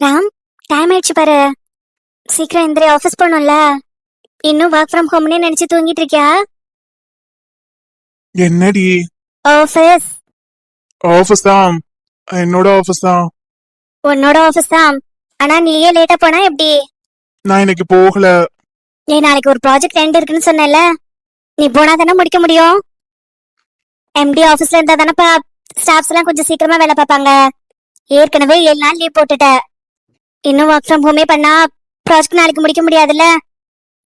Ram, time ஆயிடுச்சு பாரு. சீக்கிரம் எந்திரி, ஆபீஸ் போகணும்ல. இன்னும் ஒர்க் ஃப்ரம் ஹோம்னே நினைச்சு தூங்கிட்டு இருக்கியா? என்னடி? ஆபீஸ். ஆபீஸ் தான், என்னோட ஆபீஸ் தான். உன்னோட ஆபீஸ் தான். ஆனா நீயே லேட்டா போனா எப்படி? நான் இன்னைக்கு போகல. நீ நாளைக்கு ஒரு ப்ராஜெக்ட் எண்ட் இருக்குன்னு சொன்னல, நீ போனா தானே முடிக்க முடியும். எம்டி ஆபீஸ்ல இருந்தா தானப்பா ஸ்டாஃப்ஸ் எல்லாம் கொஞ்சம் சீக்கிரமா வேலை பார்ப்பாங்க. ஏற்கனவே 7 நாள் லீவ் போட்டுட்ட. இன்னும் ஒர்க் ஃப்ரம் ஹோமே பண்ணா ப்ராஜெக்ட் நாளைக்கு முடிக்க முடியாதுல்ல.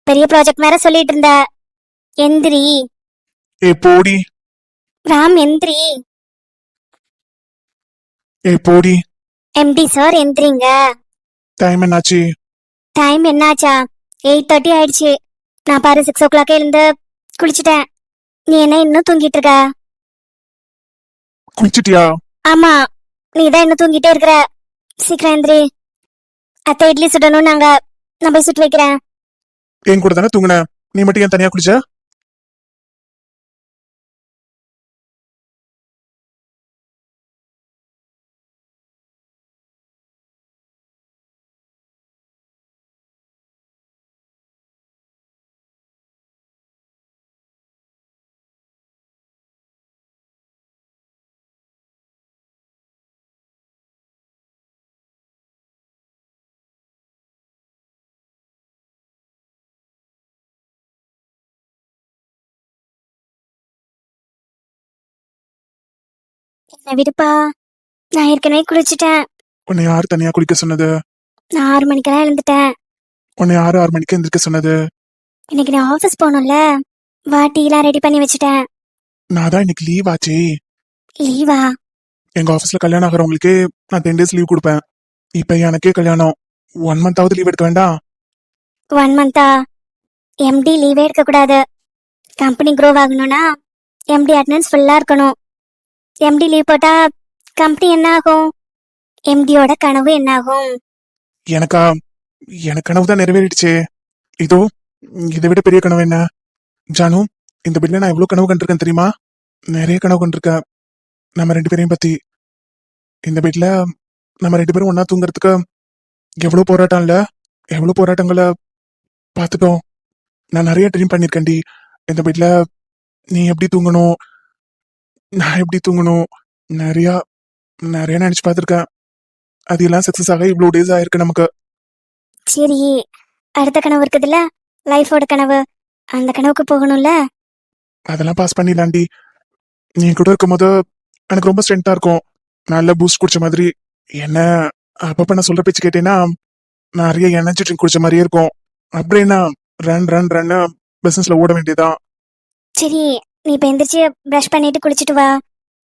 பெரிய ப்ராஜெக்ட் வேற சொல்லிட்டு இருந்த. எந்திரி ஏ போடி, ராம், எந்திரி. ஏ போடி. எம்டி சார் எந்திரிங்க. டைம் என்னாச்சு? டைம் என்னாச்சா? 8:30 ஆயிடுச்சு. நான் பாரு 6 o'clock எழுந்து குளிச்சுட்டேன். நீ என்ன இன்னும் தூங்கிட்டு இருக்க? குளிச்சிட்டியா? ஆமா, நீ தான் இன்னும் தூங்கிட்டே இருக்கிற. சீக்கிரம் எந்திரி. அத்தை இட்லி சுடணும், நான் போய் சுட்டு வைக்கிறேன். என் கூட தானே தூங்குன, நீ மட்டும் ஏன் தனியா குளிச்ச? என்ன விடுப்பா, நான் ஏற்கனவே குளிச்சுட்டேன். உன்னை யாரு தனியா குளிக்க சொன்னது? நான் 6 மணிக்கெல்லாம் எழுந்துட்டேன். உன்னை யாரு 6 மணிக்கு எந்திரிக்க சொன்னது? இன்னைக்கு நான் ஆபீஸ் போகணும்ல, வா டீலாம் ரெடி பண்ணி வச்சுட்டேன். நான் தான் இன்னைக்கு லீவ் ஆச்சே. லீவா? எங்க ஆபீஸ்ல கல்யாணம் ஆகிறவங்களுக்கு நான் 10 days லீவ் கொடுப்பேன். இப்ப எனக்கே கல்யாணம், 1 month லீவ் எடுக்க வேண்டாம்? 1 month? எம்டி லீவே எடுக்க கூடாது. கம்பெனி க்ரோ ஆகணும்னா எம்டி அட்டெண்டன்ஸ் ஃபுல்லா இருக்கணும். எம்டி லீவ் போட்டா கம்பெனி என்ன ஆகும்? எம்டியோட கனவு என்ன ஆகும்? எனக்கா? எனக்கு கனவு தான் நிறைவேறிடுச்சே. இதோ இதை விட பெரிய கனவு என்ன? ஜானு, இந்த வீட்ல நான் எவ்வளவு கனவு கண்டிருக்கேன் தெரியுமா? நிறைய கனவு கண்டிருக்கேன் நம்ம 2 பேரையும் பத்தி. இந்த வீட்ல நம்ம 2 பேரும் ஒன்னா தூங்குறதுக்கு எவ்வளவு போராட்டம் இல்ல, எவ்வளவு போராட்டங்களை பார்த்துட்டோம். நான் நிறைய ட்ரீம் பண்ணிருக்கேன்டி. இந்த வீட்ல நீ எப்படி தூங்கணும், நான் எப்படி தூங்கணும், நிறைய நிறைய நினைச்சு பார்த்திருக்கேன். அது எல்லாம் சக்சஸ் ஆக இவ்வளவு டேஸ் ஆயிருக்கு நமக்கு. சரி, அடுத்த கனவு இருக்குதுல்ல, லைஃபோட கனவு. அந்த கனவுக்கு போகணும்ல. அதெல்லாம் பாஸ் பண்ணிடலாண்டி. நீ என் கூட இருக்கும் போது எனக்கு ரொம்ப ஸ்ட்ரென்த்தா இருக்கும், நல்ல பூஸ்ட் குடிச்ச மாதிரி. என்ன அப்பப்ப நான் சொல்ற பேச்சு கேட்டேன்னா நிறைய எனர்ஜி ட்ரிங்க் குடிச்ச மாதிரியே இருக்கும். அப்படியே நான் ரன் ரன் ரன் பிசினஸ்ல ஓட வேண்டியதான். சரி, நீ இப்ப எந்திரிச்சு பிரஷ் பண்ணிட்டு குளிச்சுட்டு வா.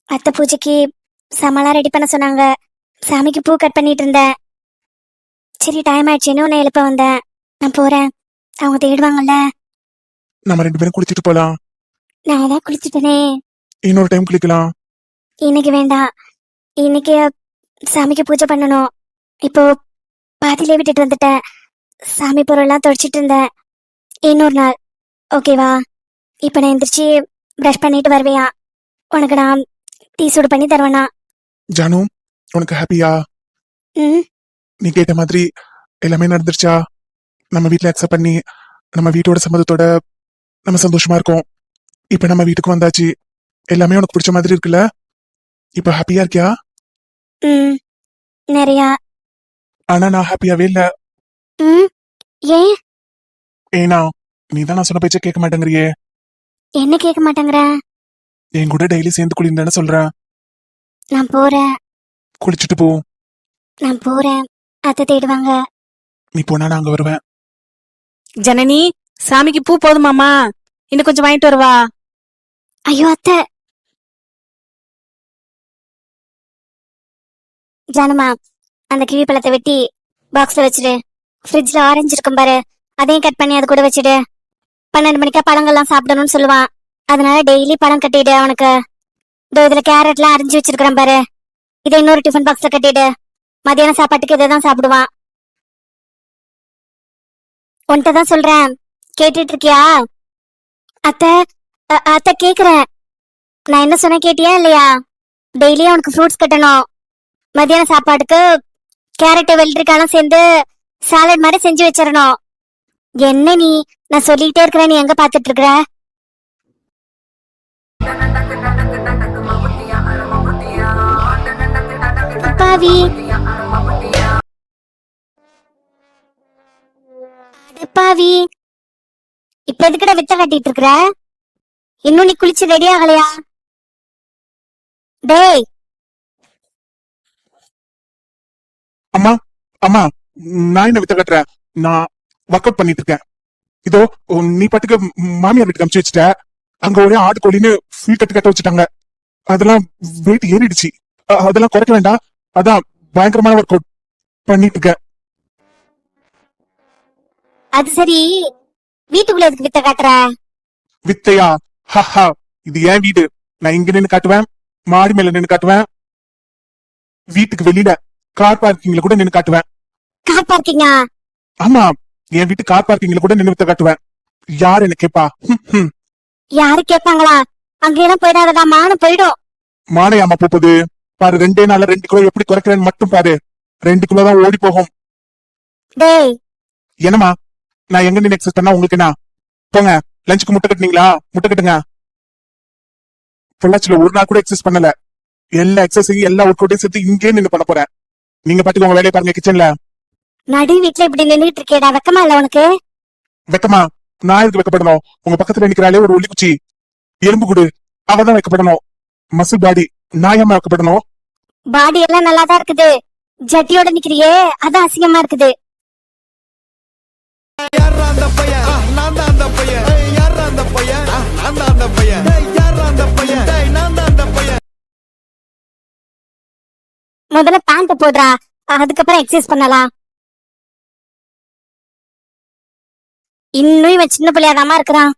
அத்தை பூஜைக்கு சாமான்லாம் ரெடி பண்ண சொன்னாங்க. சாமிக்கு பூ கட் பண்ணிட்டு இருந்தேன். சரி, டைம் ஆயிடுச்சுன்னு உன்னை எழுப்ப வந்தேன். நான் போறேன், அவங்க தேடுவாங்கல்ல. நம்ம 2 பேரும் குளிச்சுட்டு போலாம். நான் தான் குளிச்சுட்டேனே. இன்னொரு டைம் குளிக்கலாம். இன்னைக்கு வேண்டாம், இன்னைக்கு சாமிக்கு பூஜை பண்ணணும். இப்போ பாதியிலே விட்டுட்டு வந்துட்டேன். சாமி பொருள்லாம் தொடச்சிட்டு இருந்தேன். இன்னொரு நாள் ஓகேவா? இப்ப நான் எந்திரிச்சு பிரஷ் பண்ணிட்டு வருவேயா? உனக்கு நான் டீ சூடு பண்ணி தருவேனா? ஜானு, உனக்கு ஹாப்பியா? ம். நீ கேட்ட மாதிரி எல்லாமே நடந்துருச்சா? நம்ம வீட்டுல அக்செப்ட் பண்ணி நம்ம வீட்டோட சம்மதத்தோட நம்ம சந்தோஷமா இருக்கோம். இப்ப நம்ம வீட்டுக்கு வந்தாச்சு, எல்லாமே உனக்கு பிடிச்ச மாதிரி இருக்குல்ல? இப்ப ஹாப்பியா இருக்கியா? ம், நிறையா. ஆனா நான் ஹாப்பியாவே இல்ல. ம், ஏன்? ஏனா நீ தான் நான் சொன்ன பேச்ச கேட்க மாட்டேங்கிறியே. என்ன கேட்க மாட்டேங்கிற? என் கூட டெய்லி சேர்ந்து குளின்னு சொல்றேன். நான் போறேன். குளிச்சுட்டு போ. நான் போறேன், அத்தை தேடுவாங்க. நீ போனா நான் அங்க வருவேன். ஜனனி, சாமிக்கு பூ போதுமாமா? இன்னும் கொஞ்சம் வாங்கிட்டு வருவா. ஐயோ அத்தை. ஜானுமா, அந்த கிவி பழத்தை வெட்டி பாக்ஸ்ல வச்சிடு. ஃப்ரிட்ஜ்ல ஆரஞ்சு இருக்கும் பாரு, அதையும் கட் பண்ணி அது கூட வச்சிடு. 12 மணிக்கா பழங்கள்லாம் சாப்பிடணும்னு சொல்லுவான். அதனால டெய்லி பழம் கட்டிடு அவனுக்கு. இதுல கேரட்லாம் அரிஞ்சு வச்சிருக்கிறேன் பாரு, இதை இன்னொரு டிஃபன் பாக்ஸ்ல கட்டிடு. மதியான சாப்பாட்டுக்கு இதை தான் சாப்பிடுவான். உன்கிட்ட தான் சொல்றேன், கேட்டுட்டு இருக்கியா? அத்தை, அத்தை கேக்குறேன். நான் என்ன சொன்ன கேட்டியா இல்லையா? டெய்லியும் அவனுக்கு ஃப்ரூட்ஸ் கட்டணும். மதியான சாப்பாட்டுக்கு கேரட் வெள்ளரிக்காயும் சேர்ந்து சாலட் மாதிரி செஞ்சு வச்சிடணும். என்ன நீ, நான் சொல்லிட்டே இருக்கிறேன், நீ எங்க பாத்துட்டு இருக்கிற? பாவி பாவி, இப்ப எதுக்குடா வித்த காட்டிட்டு இருக்கிற? இன்னும் நீ குளிச்சு ரெடி ஆகலையா? டேய் அம்மா அம்மா, நான் என்ன வித்த கட்டுறேன்? நான் ஒர்க் அவுட் பண்ணிட்டு இருக்கேன். இதோ நீ பாட்டுக்கு மாமியார் வீட்டுக்கு அமுச்சு வச்சுட்ட. அங்க ஒரே ஆடு கோழின்னு ஃபீல் கட்டு வச்சுட்டாங்க. அதெல்லாம் வெயிட் ஏறிடுச்சு. அதெல்லாம் குறைக்க வேண்டாம். அதான் பயங்கரமான ஒர்க் அவுட் பண்ணிட்டு இருக்கேன். அது சரி, வீட்டுக்குள்ள எதுக்கு வித்த காட்டுற? வித்தையா? ஹஹா, இது ஏன் வீடு. நான் இங்க நின்னு காட்டுவேன், மாடி மேல நின்னு காட்டுவேன், வீட்டுக்கு வெளியில கார் பார்க்கிங்ல கூட நின்னு காட்டுவேன். கார் பார்க்கிங்கா? ஆமா, என் வீட்டு கார் பார்க்கிங்ல கூட நின்னு வித்த காட்டுவேன். யார் என்ன கேப்பா? யாரு கேட்பாங்களா? அங்கெல்லாம் போயிடாதடா, மானம் போயிடும். மானையாமா போகுது பாரு. 2 நாள்ல 2 கிலோ எப்படி குறைக்கிறேன்னு மட்டும் பாரு. 2 கிலோ தான் ஓடி போகும். டேய் என்னமா, நான் எங்க நின்று எக்ஸசைஸ் பண்ணா உங்களுக்கு என்ன? போங்க, லஞ்சுக்கு முட்டை கட்டுனீங்களா? முட்டை கட்டுங்க. பொள்ளாச்சில ஒரு நாள் கூட எக்ஸசைஸ் பண்ணல. எல்லா எக்ஸசைஸையும் எல்லா ஒர்க் அவுட்டையும் சேர்த்து இங்கே நின்று பண்ண போறேன். நீங்க பாட்டுக்கு உங்க வேலையை பாருங்க கிச்சன்ல. நடு வீட்டுல இப்படி நின்னுட்டு இருக்கேடா, வெக்கமா இல்ல உனக்கு? வெக்கமா? நான் எதுக்கு வைக்கப்படணும்? உங்க பக்கத்துல நிக்கிறாளே ஒரு ஒல்லிக்குச்சி எலும்பு குடு, அவதான் வைக்கப்படணும். மசில் பாடி, நான் ஏமா வைக்கப்படணும்? பாடி எல்லாம் நல்லாதான் இருக்குது, ஜட்டியோட நிக்கிறியே அதான் அசிங்கமா இருக்குது. முதல்ல பேண்ட் போடுறா, அதுக்கப்புறம் எக்ஸசைஸ் பண்ணலாம். இன்னும் இவன் சின்ன பிள்ளையாதாமா இருக்கிறான்.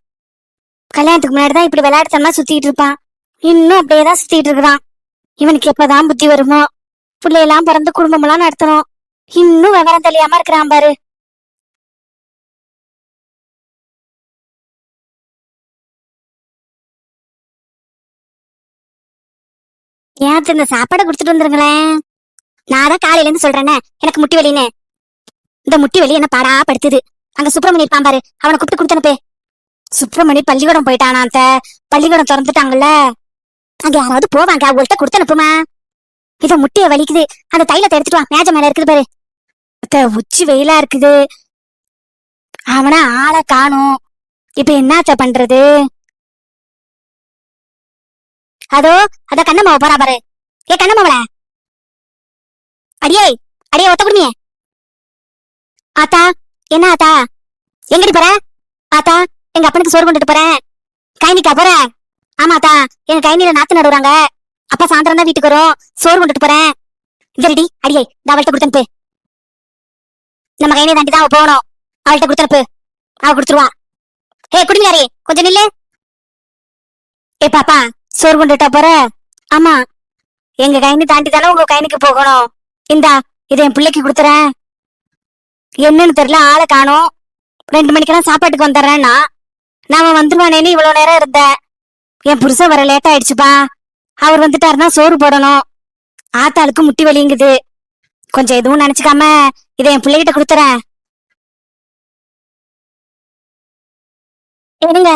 கல்யாணத்துக்கு முன்னாடிதான் இப்படி விளையாடுத்தமா சுத்திட்டு இருப்பான். இன்னும் அப்படியேதான் சுத்திட்டு இருக்கிறான். இவனுக்கு எப்பதான் புத்தி வருமோ? பிள்ளையெல்லாம் பிறந்து குடும்பம் எல்லாம் நடத்தணும். இன்னும் விவரம் தெரியாம இருக்கிறான் பாரு. ஏன் இந்த சாப்பாடை குடுத்துட்டு வந்துருங்களேன். நான் தான் காலையில இருந்து சொல்றேனே, எனக்கு முட்டி வலின்னு. இந்த முட்டி வலி என்ன பாடா படுத்துது. அங்க சுப்பிரமணி இருப்பான் பாரு, அவனை கூப்பிட்டு கொடுத்தனுப்பே. சுப்பிரமணி பள்ளிக்கூடம் போயிட்டானா? அந்த பள்ளிக்கூடம் திறந்துட்டாங்கல்ல, அங்க யாராவது போவாங்க, அவங்கள்ட்ட கொடுத்து அனுப்புமா. இத முட்டிய வலிக்குது, அந்த தைலத்தை எடுத்துட்டு வா, மேஜ மேல இருக்குது பாரு. உச்சி வெயிலா இருக்குது, அவனா ஆளை காணும். இப்ப என்னத்த பண்றது? அதோ அத கண்ணம்மாவை போறா பாரு. ஏ கண்ணம்மாவள, அடியே அடியே, ஒத்த குடுமியே. ஆத்தா, என்ன ஆத்தா, எங்கடி போற? ஆத்தா, எங்க அப்பனுக்கு சோறு கொண்டுட்டு போறேன். கைனிக்கா போற? ஆமாத்தா, எங்க கைனில நாத்து நடுறாங்க. அப்பா சாயந்தரம் தான் வீட்டுக்கு வரும், சோறு கொண்டுட்டு போறேன். சரிடி, அடியே இந்த அவள்கிட்ட கொடுத்தனுப்பு. நம்ம கைனியை தாண்டி தான் அவ போகணும். அவள்கிட்ட கொடுத்தனுப்பு, அவ கொடுத்துருவா. ஏ குடிமையாரே, கொஞ்சம் நில்லு. ஏ பாப்பா, சோறு கொண்டுட்டா போற? ஆமா, எங்க கைனி தாண்டி தானே உங்க கைனிக்கு போகணும். இந்தா, இதை என் பிள்ளைக்கு கொடுத்துறேன். என்னன்னு தெரியல, ஆளை காணும். 2 மணிக்கெல்லாம் சாப்பாட்டுக்கு வந்துடுறேன்னா நாம வந்துருவானேன்னு இவ்வளவு நேரம் இருந்தேன். என் புருஷன் வர லேட் ஆயிடுச்சுப்பா. அவர் வந்துட்டாருன்னா சோறு போடணும். ஆத்தாளுக்கு முட்டி வலிங்குது. கொஞ்சம் எதுவும் நினைச்சுக்காம இதை என் பிள்ளைகிட்ட கொடுத்துறேன். ஏனுங்க,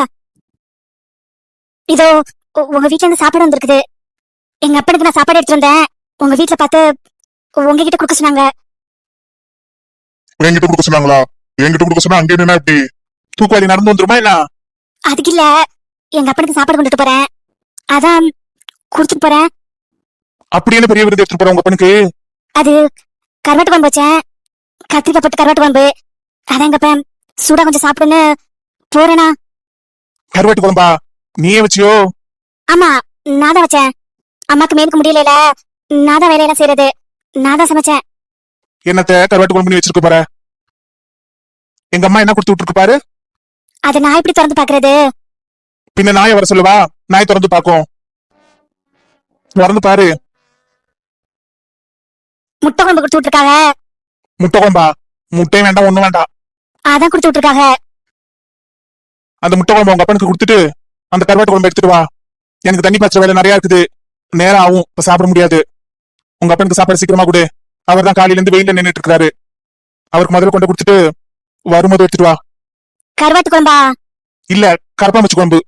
இதோ உங்க வீட்டுல இருந்து சாப்பாடு வந்திருக்குது. எங்க அப்பனுக்கு நான் சாப்பாடு எடுத்துட்டு வந்தேன். உங்க வீட்டுல பார்த்து உங்ககிட்ட கொடுக்க சொன்னாங்க. என்கிட்ட கொடுக்க சொன்னாங்களா? என்கிட்ட கொடுக்க சொன்னா அங்கே என்ன இப்படி தூக்குவாளி நடந்து வந்துருமா என்ன? அதுக்கு இல்ல, எங்க அப்பனுக்கு சாப்பாடு கொண்டுட்டு போறேன், அதான் கொடுத்துட்டு போறேன். அப்படி என்ன பெரிய விருது எடுத்துட்டு போற உங்க அப்பனுக்கு? அது கருவாட்டு குழம்பு வச்சேன், கத்திரிக்காய் போட்டு கருவாட்டு குழம்பு. அதான் எங்க அப்பன் சூடா கொஞ்சம் சாப்பிடுன்னு போறேனா. கருவாட்டு குழம்பா? நீயே வச்சியோ? ஆமா, நான் தான் வச்சேன். அம்மாக்கு மேலுக்கு முடியல, நான் தான் வேலையெல்லாம் செய்யறது, நான் தான் சமைச்சேன். என்னத்த கருவாட்டு குழம்பு வச்சிருக்க பாரு. எங்க அம்மா என்ன கொடுத்து விட்டுருக்கு பாரு. அது நான் எப்படி திறந்து பாக்குறது? பின்ன நாயை வர சொல்லுவா, நாய் திறந்து பாக்கும். திறந்து பாரு. முட்டை குழம்பு கொடுத்து விட்டுருக்காங்க. முட்டை குழம்பா? முட்டையும் வேண்டாம், ஒண்ணும் வேண்டாம். அதான் கொடுத்து விட்டுருக்காங்க. அந்த முட்டை குழம்பு உங்க அப்பனுக்கு கொடுத்துட்டு அந்த கருவாட்டு குழம்பு எடுத்துட்டு வா. எனக்கு தண்ணி பாய்ச்ச வேலை நிறைய இருக்குது, நேரம் ஆகும், இப்ப சாப்பிட முடியாது. உங்க அப்பனுக்கு சாப்பாடு சீக்கிரமா கொடு, அவர் தான் காலையில இருந்து வெயில நின்னுட்டு இருக்காரு. அவருக்கு முதல்ல கொண்டு கொடுத்துட்டு வரும்போது எடுத்துட்டு வா. கருவாட்டு குழம்பா? இல்ல, கரப்பாம்பூச்சி குழம்பு.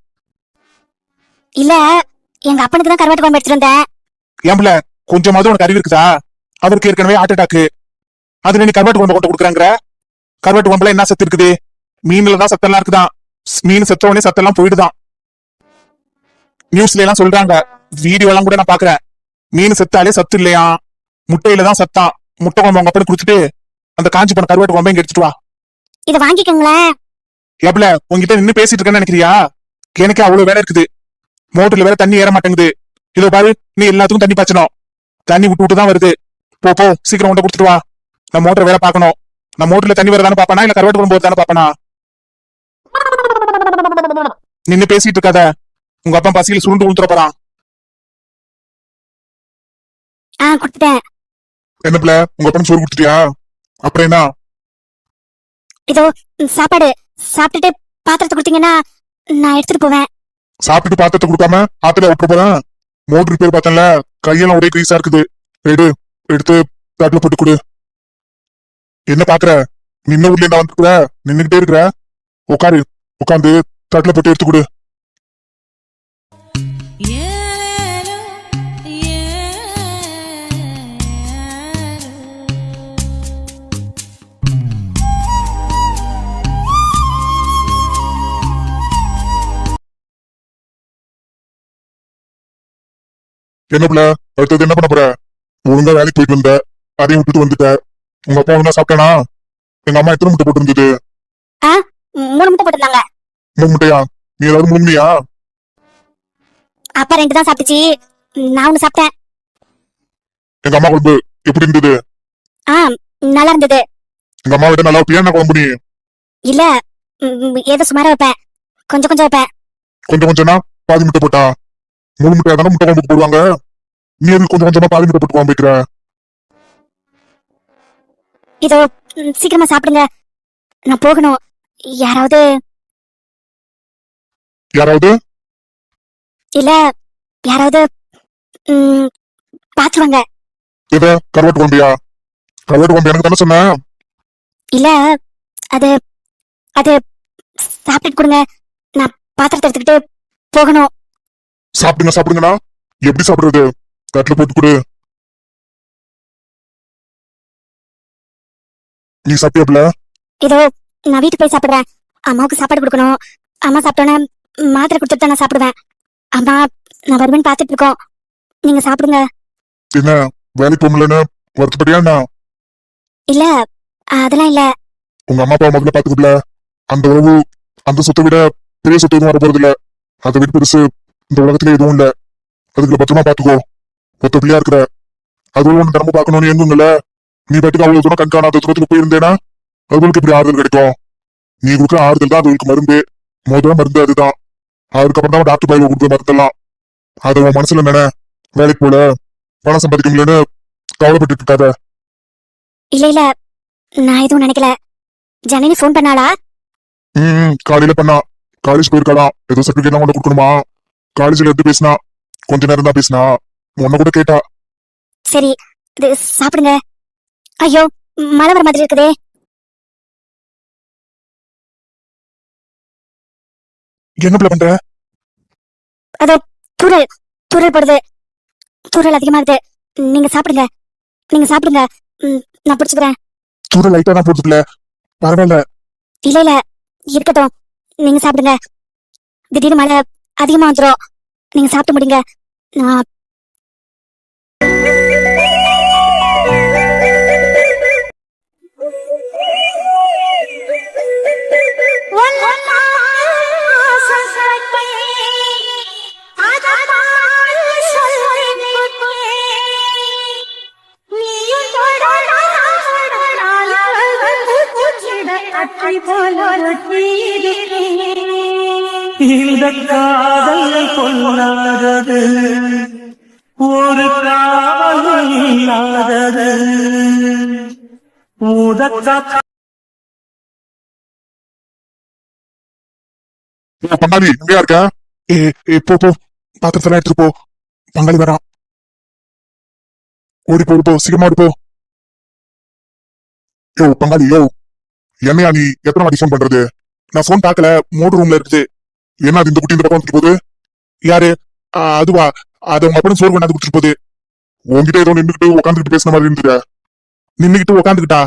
இல்ல, எங்க அப்பனுக்கு தான் கருவாட்டு குழம்பு எடுத்துட்டு வந்தேன். ஏம்பல, கொஞ்சமாவது உனக்கு அறிவு இருக்குதா? அவருக்கு ஏற்கனவே ஹார்ட் அட்டாக்கு. அதுல நீ கருவாட்டு குழம்பு கொண்டு கொடுக்குறாங்கிற? கருவாட்டு குழம்புல என்ன சத்து இருக்குது? மீன்ல தான் சத்தெல்லாம் இருக்குதான். மீன் செத்த உடனே சத்தெல்லாம் போயிடுதான். நியூஸ்ல எல்லாம் சொல்றாங்க, வீடியோ எல்லாம் கூட நான் பாக்குறேன். மீன் செத்தாலே சத்து இல்லையா, முட்டையில தான் சத்தான். முட்டை குழம்பு உங்க அப்படி கொடுத்துட்டு அந்த காஞ்சி போன கருவாட்டு குழம்பு இங்க எடுத்துட்டு வா. இத வாங்கிக்கோங்களேன். ஏப்ல, உங்ககிட்ட நின்னு பேசிட்டு இருக்கேன்னு நினைக்கிறியா? எனக்கு அவ்வளவு வேலை இருக்குது. மோட்டர்ல வேற தண்ணி ஏற மாட்டேங்குது. இதோ பாரு, நீ எல்லாத்துக்கும் தண்ணி பாய்ச்சணும். தண்ணி விட்டு விட்டு தான் வருது. போ போ, சீக்கிரம் கொண்டு கொடுத்துட்டு வா. நான் மோட்டர் வேலை பார்க்கணும். நான் மோட்டர்ல தண்ணி வரதானே பாப்பானா இல்ல கருவாட்டு குழம்பு வருதானே பாப்பானா? நின்னு பேசிட்டு இருக்காத, உங்க அப்பா பசியில சுருண்டு உளுத்துற போறான். கொடுத்துட்டேன். என்னப்ல, உங்க அப்பா சோறு கொடுத்துட்டியா? அப்புறம் என்ன? இதோ சாப்பாடு சாப்பிட்டுட்டு பாத்திரத்தை கொடுத்தீங்கன்னா நான் எடுத்துட்டு போவேன். சாப்பிட்டுட்டு பாத்திரத்தை கொடுக்காம ஆத்துல விட்டு போறேன். மோட்டர் பேர் பார்த்தேன்ல, கையெல்லாம் ஒரே கிரீஸா இருக்குது. எடுத்து தட்டுல போட்டு கொடு. என்ன பாக்குற? நின்ன ஊர்ல என்ன வந்துருக்குற? நின்னுகிட்டே இருக்கிற? உட்காரு, உட்காந்து தட்டுல போட்டு எடுத்து கொடு. என்னப்ல, அடுத்தது என்ன பண்ண போற? ஒழுங்கா வேலைக்கு போயிட்டு வந்த, அதையும் விட்டுட்டு வந்துட்ட. உங்க அப்பா ஒழுங்கா சாப்பிட்டானா? எங்க அம்மா எத்தனை முட்டை போட்டு இருந்தது? 3 முட்டை போட்டிருந்தாங்க. 3 முட்டையா? நீ ஏதாவது முழுங்கியா? அப்பா 2 தான் சாப்பிட்டுச்சு, நான் 1 சாப்பிட்டேன். எங்க அம்மா குழம்பு எப்படி இருந்தது? நல்லா இருந்தது. எங்க அம்மா விட நல்லா வைப்பியா என்ன குழம்பு நீ? இல்ல, ஏதோ சுமாரா வைப்பேன். கொஞ்சம் கொஞ்சம் வைப்பேன். கொஞ்சம் கொஞ்சம்னா பாதி முட்டை போட்டா? 3 முட்டையா தானே முட்டை குழம்புக்கு போடுவாங்க. நீ எதுக்கு கொஞ்சம் கொஞ்சமா பாதி முட்டை போட்டு குழம்பு வைக்கிற? இதோ சீக்கிரமா சாப்பிடுங்க, நான் போகணும். யாராவது இல்ல, யாராவது பாத்துருவாங்க. இத கருவாட்டு குழம்பியா? கருவாட்டு குழம்பு எனக்கு தானே சொன்ன? இல்ல, அது அது சாப்பிட்டு கொடுங்க, நான் பாத்திரத்தை எடுத்துக்கிட்டு போகணும். சாப்பிடுங்கண்ணா. எப்படி சாப்பிடுறது? தட்டுல போட்டு கொடு. நீ சாப்பிட்டியாப்ல? இதோ நான் வீட்டுக்கு போய் சாப்பிடுறேன். அம்மாவுக்கு சாப்பாடு கொடுக்கணும். அம்மா சாப்பிட்டோன்னே மாத்திரை கொடுத்துட்டு நான் சாப்பிடுவேன். அம்மா நான் வருவேன்னு பாத்துட்டு இருக்கோம். நீங்க சாப்பிடுங்க. என்ன வேலைக்கு போக முடியலன்னு வருத்தப்படியா? இல்ல, அதெல்லாம் இல்ல. உங்க அம்மா அப்பா முதல்ல பாத்துக்கல. அந்த உறவு, அந்த சொத்தை விட பெரிய சொத்து எதுவும் வர போறது இல்ல. அதை விட பெருசு இந்த உலகத்துல எதுவும் இல்ல. அதுக்குள்ள பத்திரமா பாத்துக்கோ. ஒத்த பிள்ளையா இருக்கிற, அதுவும் ஒண்ணு தினமும் பாக்கணும்னு எங்குங்கல்ல. நீ பாட்டுக்கு அவ்வளவு தூரம் கண்காணாத தூரத்துல போயிருந்தேனா அதுகளுக்கு இப்படி ஆறுதல் கிடைக்கும்? நீ கொடுக்குற ஆறுதல் தான் அதுகளுக்கு மருந்து. முதல்ல மருந்து அதுதான். அதுக்கப்புறம் தான் டாக்டர் பையில கொடுக்குற மருந்தெல்லாம். அது உன் மனசுல நினை. வேலைக்கு போல பணம் சம்பாதிக்க முடியலன்னு கவலைப்பட்டு இருக்காத. இல்ல, நான் எதுவும் நினைக்கல. ஜனனி போன் பண்ணாளா? காலையில பண்ணா. காலேஜ் போயிருக்காளாம். ஏதோ சர்டிபிகேட் கொண்டு கொடுக்கணுமா. காலேஜ்ல எடுத்து பேசினா, கொஞ்ச நேரம் தான் பேசினா. உன்ன கூட கேட்டா. சரி, இது சாப்பிடுங்க. ஐயோ, மழை வர மாதிரி இருக்குதே. என்ன பண்ற? அதோ தூரல் போடுது. தூரல் அதிகமாகுது. நீங்க சாப்பிடுங்க. நான் பிடிச்சுக்கிறேன். தூரல் லைட்டா தான் போடுதுல, பரவாயில்ல. இல்ல, இருக்கட்டும். நீங்க சாப்பிடுங்க. திடீர்னு மழை அதிகமா வந்துடும். நீங்க சாப்பிட்டு முடிங்க. நான் இந்த காதல் கொள்ளாதது, ஒரு காவல் இல்லாதது. பங்காளி எங்கயா இருக்க? போ பாத்திரத்தெல்லாம் எடுத்துட்டு போ. பங்காளி வரான். ஓடி போ, சீக்கிரமா ஓடி போ. யோ பங்காளி யோ, என்னையா நீ எத்தனை வாட்டி ஃபோன் பண்றது? நான் போன் பார்க்கல, மோடு ரூம்ல இருக்குது. என்ன அது இந்த குட்டி இந்த பக்கம் வந்துட்டு போகுது? யாரு? அதுவா? அது உங்க அப்பனும் சோறு கொண்டாந்து கொடுத்துட்டு போகுது. உன்கிட்ட ஏதோ நின்றுட்டு உட்காந்துட்டு பேசின மாதிரி இருந்துட்டு. நின்னுக்கிட்டு உக்காந்துக்கிட்டா?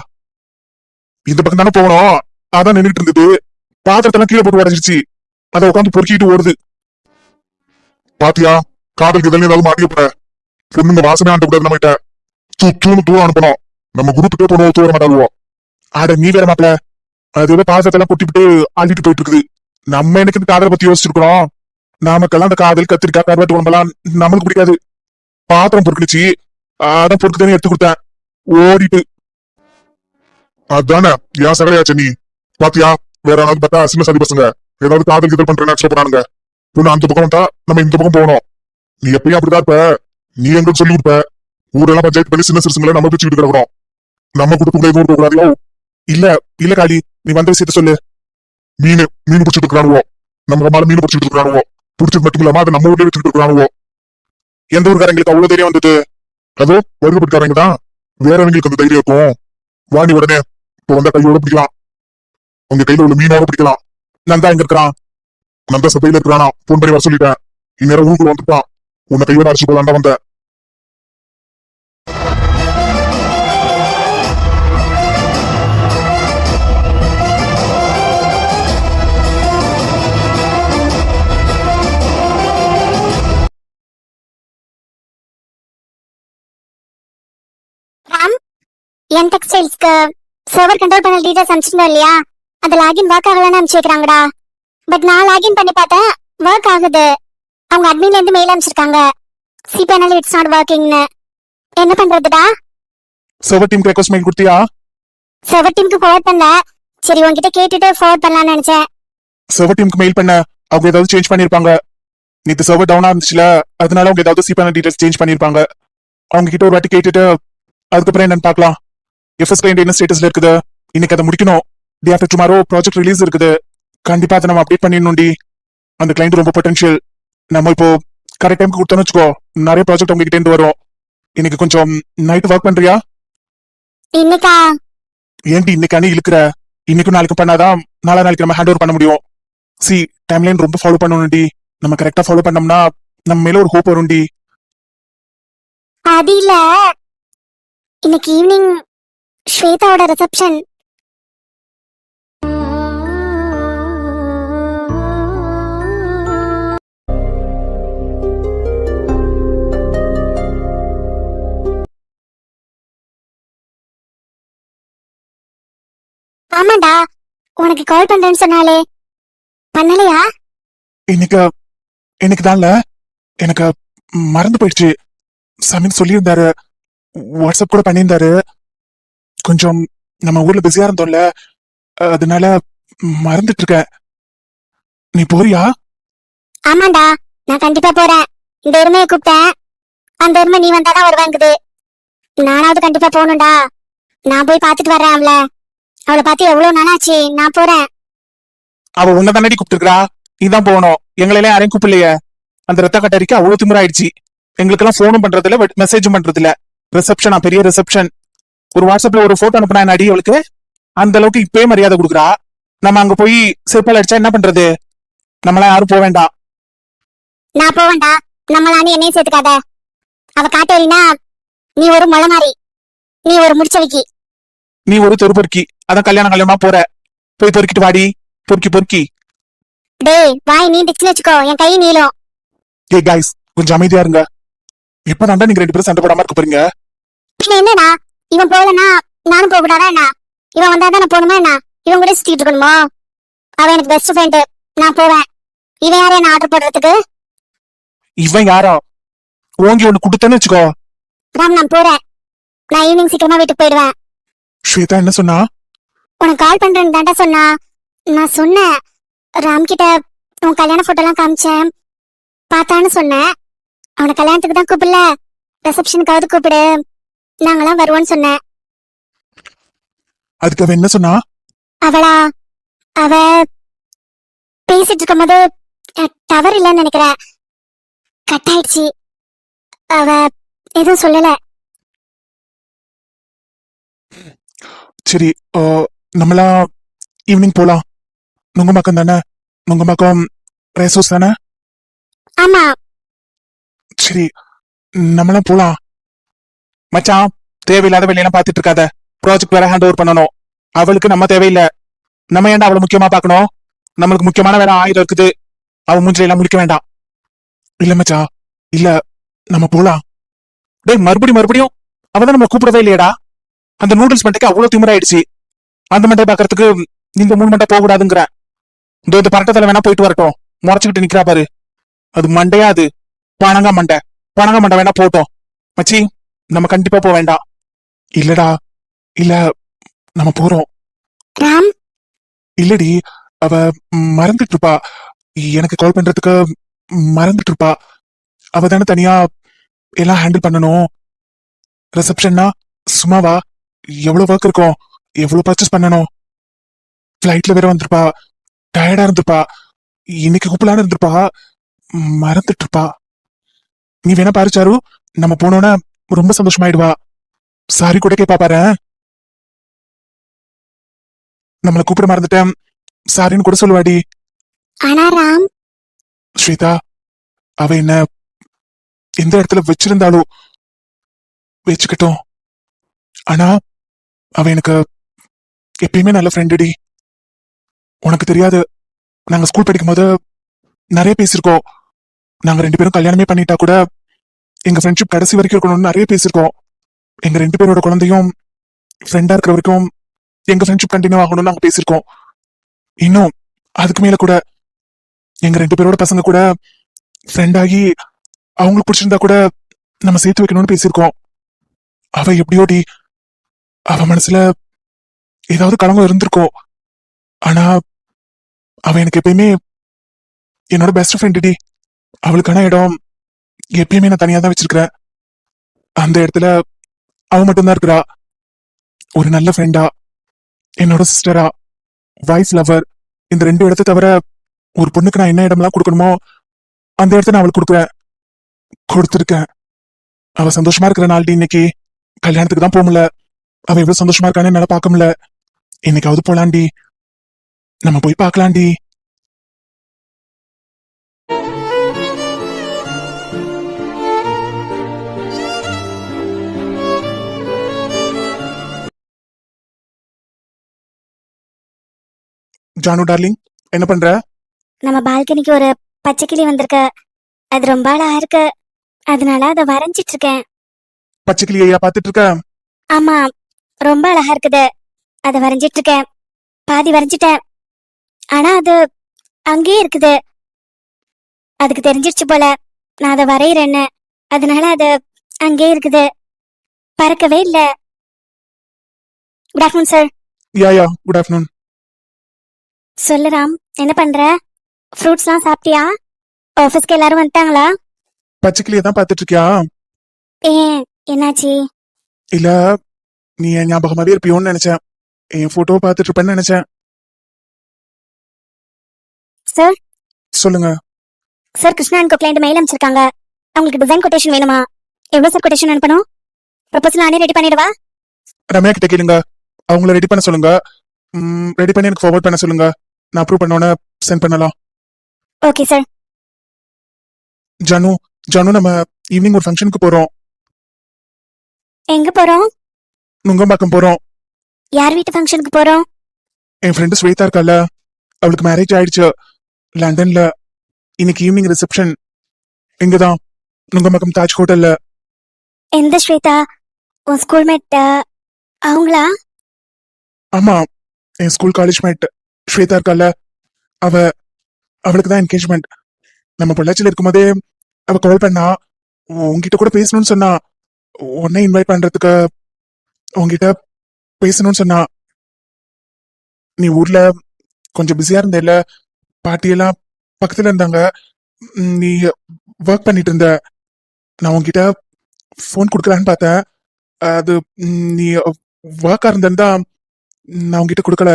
இந்த பக்கம் தானே போகணும், அதான் நின்னுட்டு இருந்தது. பாத்திரத்தெல்லாம் கீழே போட்டு உடச்சிருச்சு, அதை உட்காந்து பொறுக்கிட்டு ஓடுது. பாத்தியா, காதலுக்கு இதெல்லாம் ஏதாவது மாட்டியப்பட பொண்ணுங்க வாசனை ஆண்ட கூடாது நம்ம கிட்ட. தூணு தூரம் அனுப்பணும். நம்ம குரூப்புக்கே போன ஒத்து வர மாட்டாளுவோம். ஆட நீ வேற மாப்பிள, அதுவே பாத்திரத்தெல்லாம் கொட்டிவிட்டு ஆடிட்டு போயிட்டு இருக்குது. நம்ம எனக்கு இந்த காதலை பத்தி யோசிச்சிருக்கிறோம். நமக்கெல்லாம் அந்த காதல் கத்திரிக்காய் கருவாட்டு குழம்பெல்லாம் நம்மளுக்கு பிடிக்காது. பாத்திரம் பொறுக்கிடுச்சு, அதான் பொறுக்குதானே எடுத்து கொடுத்தேன். ஓடிட்டு. அதானே ஏன் சகலையாச்ச நீ? பாத்தியா, வேற யாராவது பார்த்தா சின்ன சதி பசங்க ஏதாவது காதல் கிதல் பண்றேன்னு ஆச்சரியப்படுறானுங்க. பொண்ணு அந்த பக்கம் வந்தா நம்ம இந்த பக்கம் போகணும். நீ எப்பயும் அப்படிதான் இருப்ப. நீ எங்களுக்கு சொல்லி கொடுப்ப. ஊரெல்லாம் பஞ்சாயத்து பண்ணி சின்ன சிறுசுங்களை நம்ம பிடிச்சிட்டு கிடக்குறோம். நம்ம குடும்பத்துல எதுவும் இருக்க கூடாது. இல்ல இல்ல காளி, நீ வந்த விஷயத்த சொல்லு. மீன் பிடிச்சிட்டு இருக்கிறானுவோ. நம்ம மேல மீன் பிடிச்சிட்டு இருக்கிறானுவோ. பிடிச்சது மட்டும் இல்லாம அதை நம்ம ஊர்லயே வச்சுட்டு இருக்கிறானுவோ. எந்த ஊருக்காரங்களுக்கு அவ்வளவு தைரியம் வந்தது? அதோ வருகப்பட்டுக்காரங்க தான். வேறவங்களுக்கு அந்த தைரியம் இருக்கும். வாணி உடனே இப்ப வந்தா கையோட பிடிக்கலாம். உங்க கையில உள்ள மீனோட பிடிக்கலாம். நந்தா எங்க இருக்கிறான்? நந்தா சபையில இருக்கிறானா? போன் பண்ணி வர சொல்லிட்டேன். இந்நேரம் ஊருக்குள்ள வந்துட்டான். உன்னை கையோட அடிச்சு போதாண்டா வந்த. ராம், என் டெக்ஸ்டைல்ஸ்க்கு சர்வர் கண்ட்ரோல் பேனல் டீடைல்ஸ் அனுப்பிச்சிருந்தோம் இல்லையா, அது லாகின் ஒர்க் ஆகலன்னு அனுப்பிச்சிருக்காங்கடா. பட் நான் லாகின் பண்ணி பார்த்தேன், ஒர்க் ஆகுது. அவங்க அட்மின்ல இருந்து மெயில் அனுப்பிச்சிருக்காங்க, சி பேனல் இட்ஸ் நாட் ஒர்க்கிங்னு. என்ன பண்றதுடா? சர்வர் டீமுக்கு ரெக்வஸ்ட் மெயில் கொடுத்தியா? சர்வர் டீமுக்கு ஃபார்வர்ட் பண்ணல. சரி உன்கிட்ட கேட்டுட்டு ஃபார்வர்ட் பண்ணலாம்னு நினைச்சேன். சர்வர் டீமுக்கு மெயில் பண்ண, அவங்க ஏதாவது சேஞ்ச் பண்ணிருப்பாங்க. நேத்து சர்வர் டவுனா இருந்துச்சுல, அதனால அவங்க ஏதாவது சிபான டீடைல்ஸ் சேஞ்ச் பண்ணிருப்பாங்க. அவங்க கிட்ட ஒரு வாட்டி கேட்டுட்டு அதுக்கப்புறம் என்னன்னு பார்க்கலாம். எஃப்எஸ் கிளைண்ட் என்ன ஸ்டேட்டஸ்ல இருக்குது? இன்னைக்கு அதை முடிக்கணும். Day after tomorrow project release இருக்குது. கண்டிப்பா அதை நம்ம அப்டேட் பண்ணிடணும்டி. அந்த கிளைண்ட் ரொம்ப பொட்டன்ஷியல். நம்ம இப்போ கரெக்ட் டைமுக்கு கொடுத்தோம்னு வச்சுக்கோ, நிறைய ப்ராஜெக்ட் அவங்க கிட்ட இருந்து வரும். இன்னைக்கு கொஞ்சம் நைட் ஒர்க் பண்றியா? இன்னைக்கா? ஏன்டி இன்னைக்கு அணி இழுக்கிற? இன்னைக்கும் நாளைக்கு பண்ணாதான் நாளைக்கு நம்ம ஹேண்ட் ஓவர் பண்ண முடியும். சி டைம்லைன் ரொம்ப ஃபாலோ பண்ணணும்டி. நம்ம கரெக்டா ஃபாலோ பண்ணோம்னா நம்ம மேல ஒரு ஹோப் வரும்டி. அது இல்ல, இன்னைக்கு ஈவினிங் ஸ்வேதாவோட ரிசப்ஷன். ஆமாண்டா, உனக்கு கால் பண்றேன்னு சொன்னாலே பண்ணலையா? இன்னைக்கு தான்ல, எனக்கு மறந்து போயிடுச்சு. சமீன் சொல்லியிருந்தாரு, வாட்ஸ்அப் கூட பண்ணியிருந்தாரு. கொஞ்சம் நம்ம ஊர்ல பிஸியா இருந்தோம்ல, அதனால மறந்துட்டு இருக்கேன். நீ போறியா? ஆமாண்டா, நான் கண்டிப்பா போறேன். இந்த எருமையை கூப்பிட்டேன், அந்த எருமை நீ வந்தாதான் வருவாங்குது. நானாவது கண்டிப்பா போகணும்டா. நான் போய் பாத்துட்டு வர்றேன் அவளை பார்த்து எவ்வளவு நாளாச்சு. நான் போறேன். அவ உன்னை தானடி கூப்பிட்டுருக்கா, நீதான் போகணும். எங்களை எல்லாம் யாரையும் கூப்பிடலையே. அந்த ரத்த கட்டறிக்கு அவ்வளவு திமிராயிடுச்சு. எங்களுக்கெல்லாம் போனும் பண்றது இல்ல, மெசேஜும் பண்றது இல்ல. ரிசப்ஷனா, பெரிய ரிசப்ஷன். ஒரு வாட்ஸ்அப்ல ஒரு போட்டோ அனுப்புனா அடி அவளுக்கு. அந்த அளவுக்கு இப்பயே மரியாதை கொடுக்குறா. நம்ம அங்க போய் செருப்பால் அடிச்சா என்ன பண்றது? நம்மளாம் யாரும் போக வேண்டாம். நான் போவேன்டா, நம்மளானு என்னையும் சேர்த்துக்காத. அவ காட்டேரினா நீ ஒரு முளை மாறி, நீ ஒரு முடிச்சவைக்கு. நீ ஒரு தெருப்பொறுக்கி, அதான் கல்யாணமா போற. போய் பொறுக்கிட்டு வாடி, பொறுக்கி. டேய் வாய் நீண்டுச்சுன்னு வச்சுக்கோ, என் கை நீளும். ஏ கைஸ், கொஞ்சம் அமைதியா இருங்க. எப்பதாண்டா நீங்க 2 பேரும் சண்டை போடாம இருக்க போறீங்க? பின்ன என்னடா, இவன் போகலன்னா நானும் போக கூடாதா என்ன? இவன் வந்தாதான் நான் போகணுமா என்ன? இவன் கூட சுத்திட்டு இருக்கணுமோ? அவன் எனக்கு பெஸ்ட் ஃப்ரெண்டு, நான் போவேன். இவன் யாரு என்ன ஆர்டர் போடுறதுக்கு? இவன் யாரா? ஓங்கி ஒண்ணு குடுத்தேன்னு வச்சுக்கோ. ராம், நான் போறேன். நான் ஈவினிங் சீக்கிரமா வீட்டுக்கு போயிடுவேன். ஸ்வேதா என்ன சொன்னா? உனக்கு கால் பண்றேன்னு தாண்டா சொன்னா. நான் சொன்னேன், ராம் கிட்ட உன் கல்யாண போட்டோ எல்லாம் காமிச்சேன், பார்த்தான்னு சொன்னேன். அவனை கல்யாணத்துக்கு தான் கூப்பிடல, ரிசப்ஷனுக்காவது கூப்பிடு, நாங்களாம் வருவோன்னு சொன்னேன். அதுக்கு அவ என்ன சொன்னா? அவளா? அவ பேசிட்டு இருக்கும் போது டவர் இல்லைன்னு நினைக்கிறேன், கட் ஆயிடுச்சு. அவ எதுவும் சொல்லல. சரி நம்மளா ஈவினிங் போலாம். நுங்கம்பாக்கம் தானே? நுங்கம்பாக்கம் ரேஸ் ஹவுஸ் தானே? ஆமா. சரி நம்மளாம் போலாம். மச்சான், தேவையில்லாத வேலையெல்லாம் பார்த்துட்டு இருக்காத. ப்ராஜெக்ட் வேற ஹேண்ட் ஓவர் பண்ணணும். அவளுக்கு நம்ம தேவையில்லை. நம்ம ஏன்டா அவளை முக்கியமா பார்க்கணும்? நம்மளுக்கு முக்கியமான வேலை 1000 இருக்குது. அவ மூஞ்சில எல்லாம் முடிக்க வேண்டாம். இல்ல மச்சான், இல்ல, நம்ம போலாம். டேய், மறுபடியும் அவதான் நம்ம கூப்பிடவே இல்லையடா. அந்த நூடுல்ஸ் மண்டைக்கு அவ்வளவு திமிராயிடுச்சு. அந்த மண்டை பாக்குறதுக்கு இந்த 3 மண்டை போக கூடாதுங்கிற. இந்த பரட்டத்துல வேணா போயிட்டு வரட்டும். முறைச்சுக்கிட்டு நிக்கிறா பாரு. அது மண்டையா? அது பனங்க மண்டை வேணா போட்டோம். மச்சி, நம்ம கண்டிப்பா போக வேண்டாம். இல்லடா, இல்ல, நம்ம போறோம். ராம், இல்லடி, அவ மறந்துட்டு இருப்பா. எனக்கு கால் பண்றதுக்கு மறந்துட்டு இருப்பா. அவ தானே தனியா எல்லாம் ஹேண்டில் பண்ணணும். ரிசப்ஷன்னா சும்மாவா? எவ்வளவு ஒர்க் இருக்கும், எவ்வளவு பர்ச்சேஸ் பண்ணணும். பிளைட்ல வேற வந்திருப்பா, டயர்டா இருந்திருப்பா. இன்னைக்கு கூப்பிடலான்னு இருந்திருப்பா, மறந்துட்டு இருப்பா. நீ வேணா பாரு சாரு, நம்ம போனோன்னா ரொம்ப சந்தோஷமாயிடுவா. சாரி கூட கேப்பா பாரு. நம்மள கூப்பிட மறந்துட்டேன், சாரின்னு கூட சொல்லுவாடி. ஆனா ராம், ஸ்வேதா, அவ என்ன எந்த இடத்துல வச்சிருந்தாலோ வச்சுக்கிட்டோம். ஆனா அவ எனக்கு எப்பயுமே நல்ல ஃப்ரெண்டுடி. உனக்கு தெரியாது, நாங்க ஸ்கூல் படிக்கும் போது நிறைய பேசியிருக்கோம். நாங்க 2 பேரும் கல்யாணமே பண்ணிட்டா கூட எங்க ஃப்ரெண்ட்ஷிப் கடைசி வரைக்கும் இருக்கணும்னு நிறைய பேசியிருக்கோம். எங்க 2 பேரோட குழந்தையும் ஃப்ரெண்டா இருக்கிற வரைக்கும் எங்க ஃப்ரெண்ட்ஷிப் கண்டினியூ ஆகணும்னு நாங்க பேசியிருக்கோம். இன்னும் அதுக்கு மேல கூட எங்க 2 பேரோட பசங்க கூட ஃப்ரெண்ட் ஆகி அவங்களுக்கு பிடிச்சிருந்தா கூட நம்ம சேர்த்து வைக்கணும்னு பேசியிருக்கோம். அவ எப்படியோடி, அவ மனசுல ஏதாவது களங்கம் இருந்திருக்கோம். ஆனா அவ எனக்கு எப்பயுமே என்னோட பெஸ்ட் ஃப்ரெண்டுடி. அவளுக்கான இடம் எப்பயுமே நான் தனியா தான் வச்சிருக்கிறேன். அந்த இடத்துல அவ மட்டும்தான் இருக்கிறா. ஒரு நல்ல ஃப்ரெண்டா, என்னோட சிஸ்டரா, வைஃப், லவர், இந்த 2 இடத்தை தவிர ஒரு பொண்ணுக்கு நான் என்ன இடம்லாம் கொடுக்கணுமோ அந்த இடத்த நான் அவளுக்கு கொடுத்துருக்கேன். அவ சந்தோஷமா இருக்கிற நாள் இன்னைக்கு. கல்யாணத்துக்கு தான் போக முடியல. அவ எவ்வளவு சந்தோஷமா இருக்கான்னு என்னால பார்க்க முடியல. இன்னைக்காவது போலாண்டி, நம்ம போய் பார்க்கலாண்டி. ஜானு டார்லிங், என்ன பண்ற? நம்ம பால்கனிக்கு ஒரு பச்சை கிளி வந்திருக்கு. அது ரொம்ப அழகா இருக்கு. அதனால அதை வரைஞ்சிட்டு இருக்கேன். பச்சை கிளியா பாத்துட்டு இருக்க? ஆமா, ரொம்ப அழகா இருக்குது. அதை வரைஞ்சிட்டு இருக்கேன். பாதி வரைஞ்சிட்டேன். ஆனா அது அங்கேயே இருக்குது. அதுக்கு தெரிஞ்சிருச்சு போல நான் அதை வரைகிறேன்னு. அதனால அது அங்கேயே இருக்குது, பறக்கவே இல்ல. Good afternoon sir. Yeah, good afternoon. சொல்லு ராம், என்ன பண்ற? ஃப்ரூட்ஸ்லாம் சாப்பிட்டியா? ஆஃபீஸ்க்கு எல்லாரும் வந்துட்டாங்களா? பச்சை கிளியை தான் பாத்துட்டு இருக்கியா? ஏன், என்னாச்சு? இல்ல, நீ என் ஞாபகமாவே இருப்பியோன்னு நினைச்சேன். என் போட்டோவை பாத்துட்டு இருப்பேன்னு நினைச்சேன். சார், சொல்லுங்க. Sir, Krishna and client mail அனுப்பிச்சிருக்காங்க. அவங்களுக்கு டிசைன் கொட்டேஷன் வேணுமா? எவ்வளவு சார் கொட்டேஷன் அனுப்பணும்? ப்ரொபோசல் நானே ரெடி பண்ணிடவா? ரம்யா கிட்ட கேளுங்க, அவங்கள ரெடி பண்ண சொல்லுங்க. ரெடி பண்ணி எனக்கு ஃபார்வர்ட் பண்ண சொல்லுங்க. நான் அப்ரூவ் பண்ணோன்னு சென்ட் பண்ணலாம். Okay sir. ஜானு, நம்ம ஈவினிங் ஒரு ஃபங்க்ஷனுக்கு போறோம். எங்க போறோம்? நுங்கம்பாக்கம் போறோம். யார் வீட்டு ஃபங்க்ஷனுக்கு போறோம்? என் ஃப்ரெண்டு ஸ்வேதா இருக்கால, அவளுக்கு மேரேஜ் ஆயிடுச்சு லண்டன்ல. இன்னைக்கு ஈவினிங் ரிசப்ஷன். இங்கதான் நுங்கம்பாக்கம் தாஜ் ஹோட்டல்ல. எந்த ஸ்வேதா? உன் ஸ்கூல்மேட் அவங்களா? ஆமா, என் ஸ்கூல் காலேஜ் மேட் ஸ்வேதா இருக்கால, அவளுக்கு தான் என்கேஜ்மெண்ட். நம்ம பொள்ளாச்சியில இருக்கும்போதே அவ கால் பண்ணா. உங்ககிட்ட கூட பேசணும்னு சொன்னா. உன்னை இன்வைட் பண்றதுக்கு உங்ககிட்ட பேசணும்னு சொன்னா. நீ ஊர்ல கொஞ்சம் பிஸியா இருந்தேல, பாட்டியெல்லாம் பக்கத்துல இருந்தாங்க. நீ ஒர்க் பண்ணிட்டு இருந்த. நான் உங்ககிட்ட ஃபோன் கொடுக்கலான்னு பார்த்தேன். அது நீ ஒர்க்கா இருந்தேன்னு நான் உங்ககிட்ட கொடுக்கல.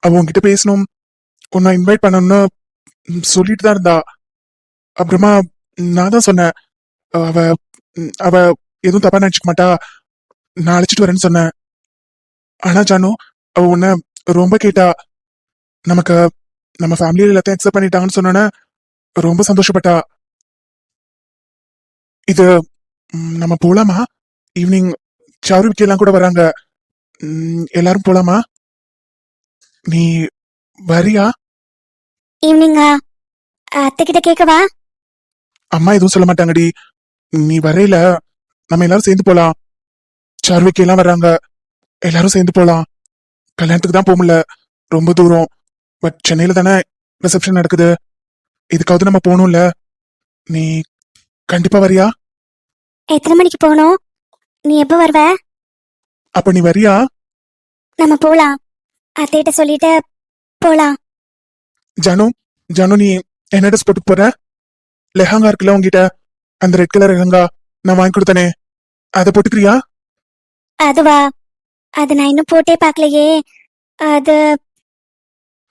அவ உங்ககிட்ட பேசணும், உன்னை இன்வைட் பண்ணணும்னு சொல்லிட்டு தான் இருந்தா. அப்புறமா நான் தான் சொன்னேன், அவ அவ எதுவும் தப்பா நினைச்சுக்க மாட்டா, நான் அழைச்சிட்டு வரேன்னு சொன்னேன். ஆனா ஜானு அவ உன்னை ரொம்ப கேட்டா. நமக்கு நம்ம ஃபேமிலியில எல்லாத்தையும் அக்செப்ட் பண்ணிட்டாங்கன்னு சொன்னோன்னே ரொம்ப சந்தோஷப்பட்டா. இது நம்ம போலாமா? ஈவினிங் சாரு விக்கி எல்லாம் கூட வராங்க. எல்லாரும் போலாமா? நீ வரியா? ஈவினிங்கா அத்தை கிட்ட கேட்கவா? அம்மா எதுவும் சொல்ல மாட்டாங்கடி. நீ வரையில நம்ம எல்லாரும் சேர்ந்து போலாம். சாரு விக்கி எல்லாம் வர்றாங்க. எல்லாரும் சேர்ந்து போலாம். கல்யாணத்துக்கு தான் போக முடியல, ரொம்ப தூரம். பட் சென்னையில தானே ரிசப்ஷன் நடக்குது. இதுக்காவது நம்ம போகணும்ல. நீ கண்டிப்பா வரியா? எத்தனை மணிக்கு போகணும்? நீ எப்போ வருவ? அப்ப நீ வரியா? நம்ம போலாம். அத்தைகிட்ட சொல்லிட்டு போலாம். ஜானு ஜானு நீ என்ன ட்ரெஸ் போட்டு போற? லெஹங்கா இருக்குல்ல உங்ககிட்ட, அந்த ரெட் கலர் லெஹங்கா நான் வாங்கி கொடுத்தனே, அதை போட்டுக்கிறியா? அதுவா? அது நான் இன்னும் போட்டே பார்க்கலையே. அது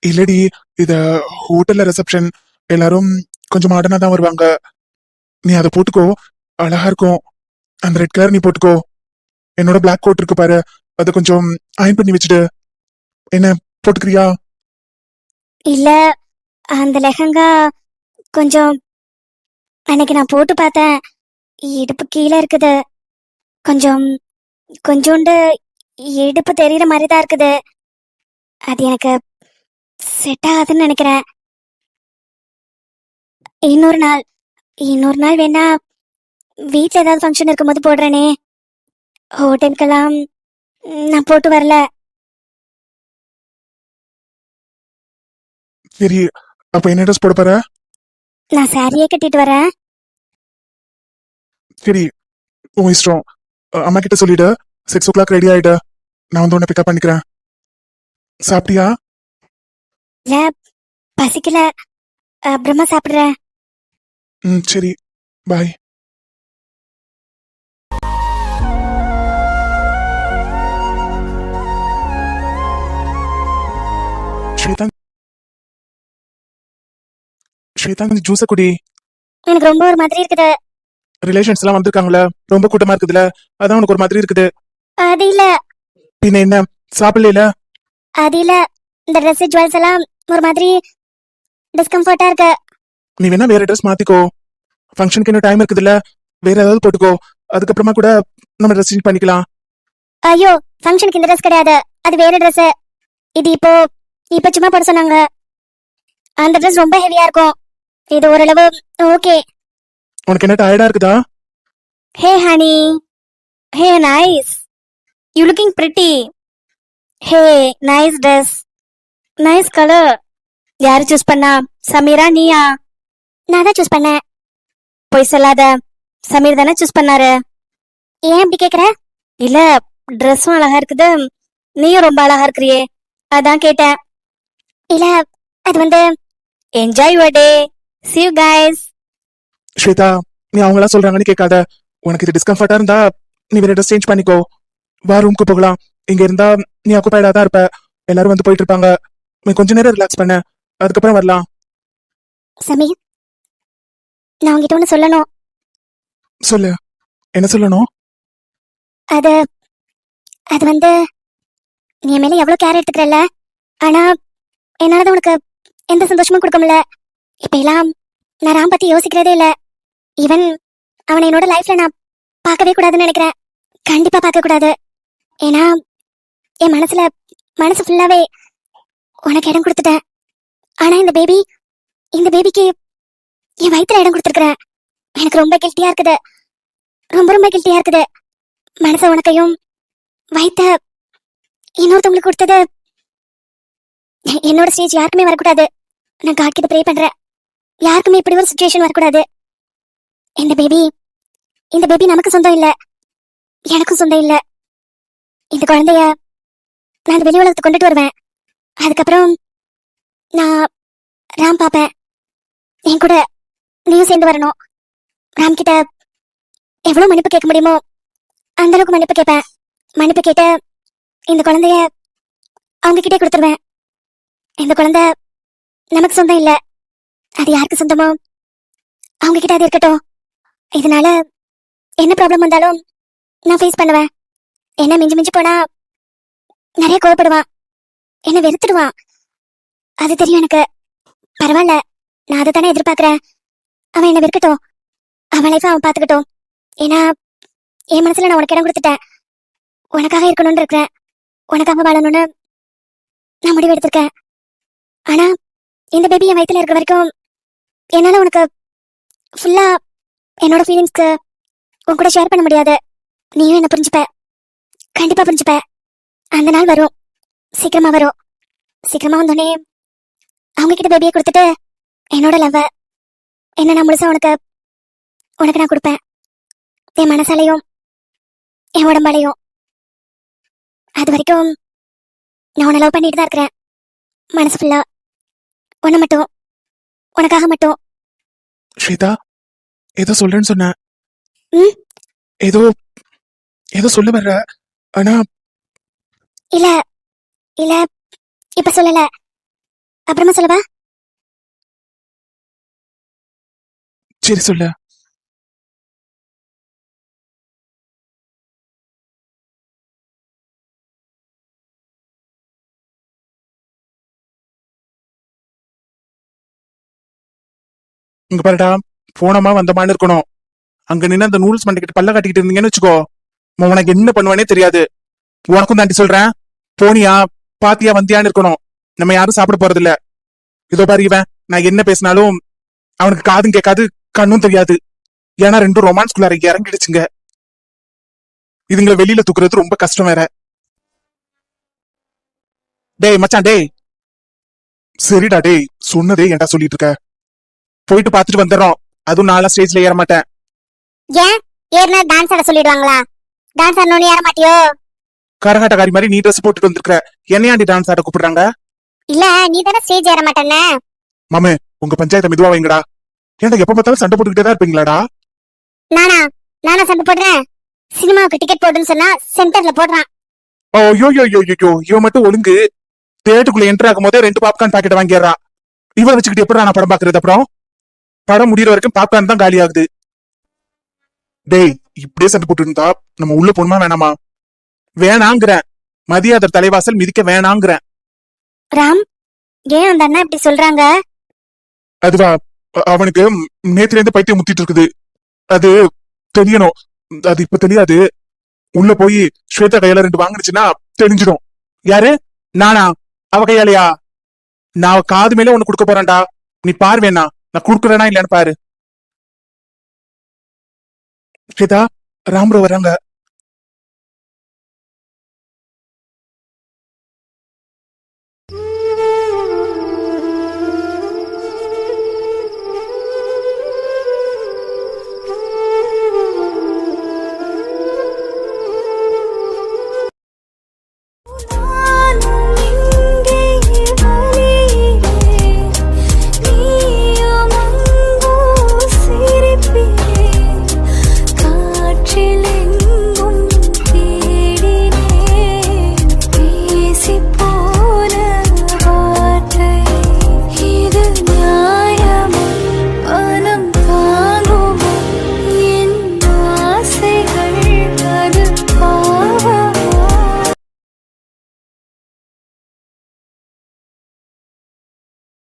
இல்லடி, இத ஹோட்டல்ல ரிசப்ஷன், எல்லாரும் கொஞ்சம் மாடர்னா தான் வருவாங்க. நீ அதை போட்டுக்கோ, அழகா இருக்கும். அந்த ரெட் கலர் நீ போட்டுக்கோ. என்னோட பிளாக் கோட் இருக்கு பாரு, அதை கொஞ்சம் அயன் பண்ணி வச்சுட்டு. என்ன போட்டுக்கிறியா? இல்ல, அந்த லெஹங்கா கொஞ்சம் அன்னைக்கு நான் போட்டு பார்த்தேன். இடுப்பு கீழே இருக்குது. கொஞ்சோண்டு இடுப்பு தெரியற மாதிரி தான் இருக்குது. அது எனக்கு செட் ஆகாதுன்னு நினைக்கிறேன். இன்னொரு நாள் வேணா வீட்ல ஏதாவது ஃபங்க்ஷன் இருக்கும்போது போடுறேனே. ஹோட்டலுக்கெல்லாம் நான் போட்டு வரல. சரி, அப்ப என்ன ட்ரெஸ் போட போற? நான் சாரியே கட்டிட்டு வரேன். சரி, உன் இஷ்டம். அம்மா கிட்ட சொல்லிடு, 6 o'clock ரெடி ஆயிடு. நான் வந்து உன்னை பிக்கப் பண்ணிக்கிறேன். சாப்பிட்டியா? இல்ல, பசிக்கல. அப்புறமா சாப்பிடுறேன். சரி, பாய். ஸ்வேதா, ஸ்வேதா கொஞ்சம் ஜூஸை குடி. எனக்கு ரொம்ப ஒரு மாதிரி இருக்குது. ரிலேஷன்ஸ் எல்லாம் வந்திருக்காங்களே, ரொம்ப கூட்டமா இருக்குதுல, அதான் உனக்கு ஒரு மாதிரி இருக்குது. அது இல்ல, பின்ன என்ன, சாப்பிடல? அது இல்ல. இந்த ட்ரெஸ் ஜுவல்ஸ் எல்லாம் ஒரு மாதிரி டிஸ்கம்ஃபர்ட்டா இருக்கு. நீ வேணா வேற ட்ரெஸ் மாத்திக்கோ. ஃபங்க்ஷனுக்கு இன்னும் டைம் இருக்குதுல்ல, வேற ஏதாவது போட்டுக்கோ. அதுக்கப்புறமா கூட நம்ம ட்ரெஸ் சேஞ்ச் பண்ணிக்கலாம். ஐயோ, ஃபங்க்ஷனுக்கு இந்த ட்ரெஸ் கிடையாது, அது வேற ட்ரெஸ். இது இப்போ சும்மா போட சொன்னாங்க. அந்த ட்ரெஸ் ரொம்ப ஹெவியா இருக்கும். இது ஓரளவு ஓகே. உனக்கு என்ன டயர்டா இருக்குதா? Hey honey, hey nice, you looking pretty. Hey nice dress, nice colour. யாரு சூஸ் பண்ணா, சமீரா நீயா? நான் தான் சூஸ் பண்ணேன். போய் சொல்லாத, சமீர் தானே சூஸ் பண்ணாரு. ஏன் இப்படி கேக்குற? இல்ல, ட்ரெஸ்ஸும் அழகா இருக்குது, நீயும் ரொம்ப அழகா இருக்கிறியே, அதான் கேட்டேன். இல்ல, அது வந்து enjoy your day, see you guys. Shweta, நீ அவங்களா சொல்றாங்கன்னு கேட்காத. உனக்கு இது டிஸ்கம்ஃபர்ட்டா இருந்தா நீ வேற ட்ரெஸ் சேஞ்ச் பண்ணிக்கோ. வா, ரூம்க்கு போகலாம். இங்க இருந்தா நீ ஆக்குபைடா தான் இருப்ப. எல்லாரும் வந்து போயிட்டு இருப்பாங்க. நீ கொஞ்ச நேரம் ரிலாக்ஸ் பண்ண, அதுக்கப்புறம் வரலாம். சமீர், நான் உங்ககிட்ட ஒண்ணு சொல்லணும். சொல்லு, என்ன சொல்லணும்? அது அது வந்து நீ என் மேல எவ்வளவு கேர் எடுத்துக்கிறல்ல, ஆனா என்னாலதான் உனக்கு எந்த சந்தோஷமும் கொடுக்க முடியல. இப்ப எல்லாம் நான் ராம் பத்தி யோசிக்கிறதே இல்ல. ஈவன் அவனை என்னோட லைஃப்ல நான் பார்க்கவே கூடாதுன்னு நினைக்கிறேன். கண்டிப்பா பார்க்க கூடாது. ஏன்னா என் மனசு ஃபுல்லாவே உனக்கு இடம் கொடுத்துட்டேன். ஆனா இந்த பேபிக்கு என் வயித்துல இடம் கொடுத்துருக்குறேன். எனக்கு ரொம்ப கில்ட்டியா இருக்குது. ரொம்ப கில்ட்டியா இருக்குது. மனச உனக்கையும் வயித்த இன்னொருத்தவங்களுக்கு கொடுத்தது. என்னோட ஸ்டேஜ் யாருக்குமே வரக்கூடாது. நான் காட் கிட்ட ப்ரே பண்றேன், யாருக்குமே இப்படி ஒரு சுச்சுவேஷன் வரக்கூடாது. இந்த பேபி நமக்கு சொந்தம் இல்ல, எனக்கும் சொந்தம் இல்ல. இந்த குழந்தைய நான் அந்த வெளி உலகத்துக்கு கொண்டுட்டு வருவேன். அதுக்கப்புறம் நான் ராம் பாப்பேன். என் கூட நீயும் சேர்ந்து வரணும். ராம் கிட்ட எவ்வளவு மன்னிப்பு கேட்க முடியுமோ அந்த அளவுக்கு மன்னிப்பு கேட்பேன். மன்னிப்பு கேட்டு இந்த குழந்தைய அவங்க கிட்டே கொடுத்துருவேன். இந்த குழந்தை நமக்கு சொந்தம் இல்ல, அது யாருக்கு சொந்தமோ அவங்க கிட்ட அது இருக்கட்டும். இதனால என்ன ப்ராப்ளம் வந்தாலும் நான் ஃபேஸ் பண்ணுவேன். என்ன மிஞ்சி போனா நிறைய கோவப்படுவான், என்ன வெறுத்துடுவான். அது தெரியும் எனக்கு. பரவாயில்ல, நான் அதை தானே எதிர்பார்க்கறேன். அவன் என்ன வெறுக்கட்டும், அவன் லைஃப் அவன் பாத்துக்கட்டும். ஏன்னா என் மனசுல நான் உனக்கு இடம் கொடுத்துட்டேன். உனக்காக இருக்கணும்னு இருக்கிறேன், உனக்காக வாழணும்னு நான் முடிவு எடுத்திருக்கேன். ஆனா இந்த பேபி என் வயித்துல இருக்கிற வரைக்கும் என்னால உனக்கு ஃபுல்லா என்னோட ஃபீலிங்ஸ்க்கு உன் கூட ஷேர் பண்ண முடியாது. நீயும் என்ன புரிஞ்சுப்ப, கண்டிப்பா புரிஞ்சுப்ப. அந்த நாள் வரும், சீக்கிரமா வரும். சீக்கிரமா வந்தோடனே அவங்க கிட்ட பேபியை கொடுத்துட்டு என்னோட லவ் என்ன நான் முழுசா உனக்கு உனக்கு நான் கொடுப்பேன். என் மனசாலையும் என் உடம்பாலையும். அது வரைக்கும் நான் உன்னை லவ் பண்ணிட்டு தான் இருக்கிறேன், மனசு ஃபுல்லா. உன்னை மட்டும், உனக்காக மட்டும். ஸ்வேதா, ஏதோ சொல்றேன்னு சொன்ன. ம்? ஏதோ ஏதோ சொல்ல வர்ற. ஆனா இல்ல இல்ல, இப்ப சொல்லல, அப்புறமா சொல்லவா? சரி சொல்லு. இங்க பாருடா, போனமா வந்தமான்னு இருக்கணும். அங்க நின்று அந்த நூல்ஸ் மண்டிக்கிட்டு பல்ல காட்டிக்கிட்டு இருந்தீங்கன்னு வச்சுக்கோ, உனக்கு என்ன பண்ணுவானே தெரியாது. உனக்கும் தாண்டி சொல்றேன், போனியா பாத்தியா வந்தியான்னு இருக்கணும். நம்ம யாரும் சாப்பிட போறது இல்ல. இதோ பாரு, இவன் நான் என்ன பேசினாலும் அவனுக்கு காதும் கேட்காது, கண்ணும் தெரியாது. ஏன்னா ரெண்டும் ரொமான்ஸ்குள்ளார இறங்கிடுச்சுங்க. இதுங்களை வெளியில தூக்குறது ரொம்ப கஷ்டம் வேற. டேய் மச்சான், டேய். சரிடா டேய், சொன்னதே ஏன்டா சொல்லிட்டு இருக்க? போயிட்டு பாத்துட்டு வந்துடுறோம். அதுவும் நான்லாம் ஸ்டேஜ்ல ஏற மாட்டேன். ஏன் ஏறினா டான்ஸ் ஆட சொல்லிடுவாங்களா? டான்ஸ் ஆடணும்னு ஏற மாட்டியோ? கரகாட்டக்காரி மாதிரி நீ ட்ரெஸ் போட்டுட்டு வந்திருக்க, என்னையாண்டி டான்ஸ் ஆட கூப்பிடுறாங்க? இல்ல, நீ தானே ஸ்டேஜ் ஏற மாட்டேன்னு. மாமே, உங்க பஞ்சாயத்தை மெதுவா வைங்கடா. ஏன்டா எப்ப பார்த்தாலும் சண்டை போட்டுக்கிட்டே தான் இருப்பீங்களாடா? நானா நானா சண்டை போடுறேன்? சினிமாவுக்கு டிக்கெட் போடுன்னு சொன்னா சென்டர்ல போடுறான். ஐயோ யோ யோ யோ, இவன் மட்டும் ஒழுங்கு. தேட்டருக்குள்ள என்டர் ஆகும் போதே 2 பாப்கார்ன் பாக்கெட் வாங்கிடுறா. இவன் வச்சுக்கிட்டு எப்படி நான் படம் பாக்குறது? அப்புறம் படம் முடியற வரைக்கும் பாப்கார்ன் தான் காலி ஆகுது. டேய், இப்படியே சண்டை போட்டு இருந்தா நம்ம உள்ள போணுமா வேணாமா? வேணாங்கிறேன். மதியாதர் தலைவாசல் மிதிக்க வேணாங்கிறேன். ராம், ஏன் அந்த அண்ணா இப்படி சொல்றாங்க? அதுவா, அவனுக்கு நேத்துல இருந்து பைத்தியம் முத்திட்டு இருக்குது. அது தெரியணும். அது இப்ப தெரியாது. உள்ள போய் ஸ்வேதா கையால 2 வாங்கினுச்சுன்னா தெரிஞ்சிடும். யாரு? நானா? அவ கையாலையா? நான் காது மேல ஒண்ணு கொடுக்க போறேன்டா. நீ பாரு, வேணா நான் குடுக்குறேனா இல்லன்னு பாரு. ஸ்வேதா, ராம்ரோ வராங்க.